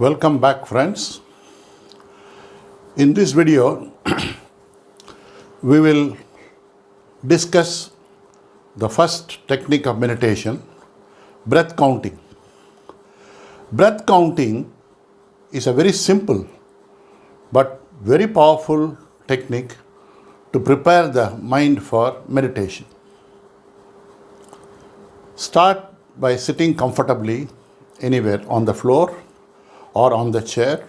Welcome back, friends. In this video, we will discuss the first technique of meditation, breath counting. Breath counting is a very simple but very powerful technique to prepare the mind for meditation. Start by sitting comfortably anywhere on the floor or on the chair.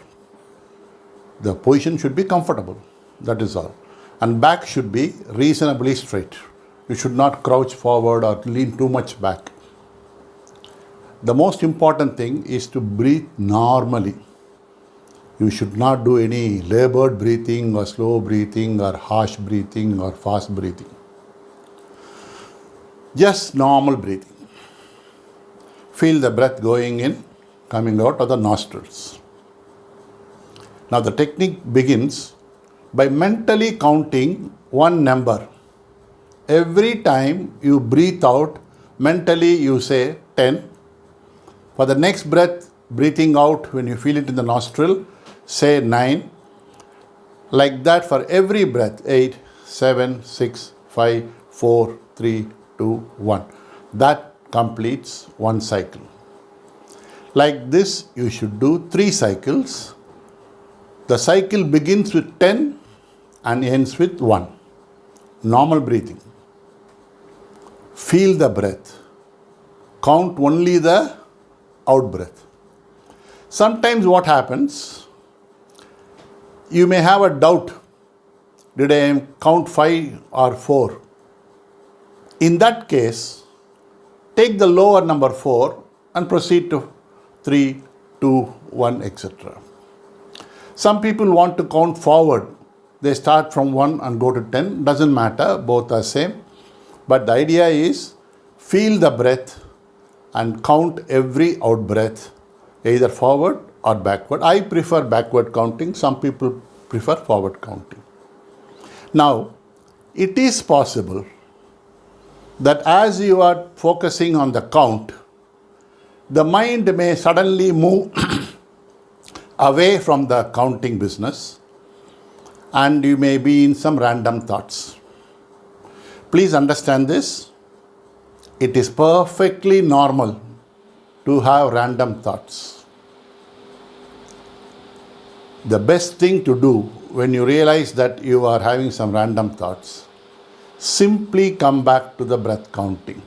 The position should be comfortable, that is all. And back should be reasonably straight. You should not crouch forward or lean too much back. The most important thing is to breathe normally. You should not do any labored breathing or slow breathing or harsh breathing or fast breathing. Just normal breathing. Feel the breath going in, coming out of the nostrils. Now the technique begins by mentally counting one number. Every time you breathe out, mentally you say 10. For the next breath, breathing out when you feel it in the nostril, say 9. Like that for every breath, 8, 7, 6, 5, 4, 3, 2, 1. That completes one cycle. Like this, you should do 3 cycles. The cycle begins with 10 and ends with 1. Normal breathing. Feel the breath. Count only the out breath. Sometimes what happens, you may have a doubt. Did I count 5 or 4? In that case, take the lower number 4 and proceed to 3, 2, 1, etc. Some people want to count forward. They start from 1 and go to 10. Doesn't matter, both are same. But the idea is feel the breath and count every out breath, either forward or backward. I prefer backward counting. Some people prefer forward counting. Now, it is possible that as you are focusing on the count, the mind may suddenly move away from the counting business and you may be in some random thoughts. Please understand this. It is perfectly normal to have random thoughts. The best thing to do when you realize that you are having some random thoughts, simply come back to the breath counting.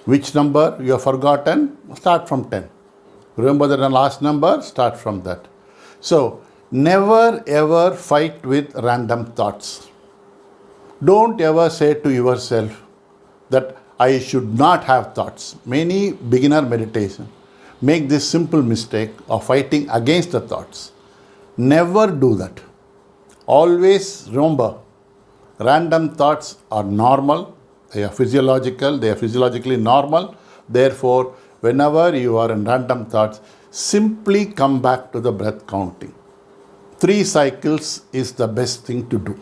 Which number you have forgotten? Start from 10. Remember the last number? Start from that. So, never ever fight with random thoughts. Don't ever say to yourself that I should not have thoughts. Many beginner meditation make this simple mistake of fighting against the thoughts. Never do that. Always remember, random thoughts are normal. They are physiological. They are physiologically normal. Therefore, whenever you are in random thoughts, simply come back to the breath counting. 3 cycles is the best thing to do.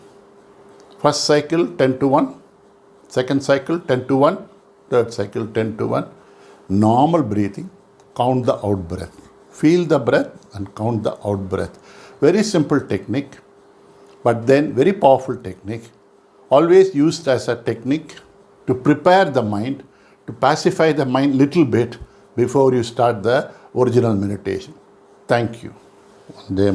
First cycle 10 to 1. Second cycle 10 to 1. Third cycle 10 to 1. Normal breathing. Count the out breath. Feel the breath and count the out breath. Very simple technique, but then very powerful technique. Always used as a technique to prepare the mind, to pacify the mind little bit before you start the original meditation. Thank you. Vande Mataram.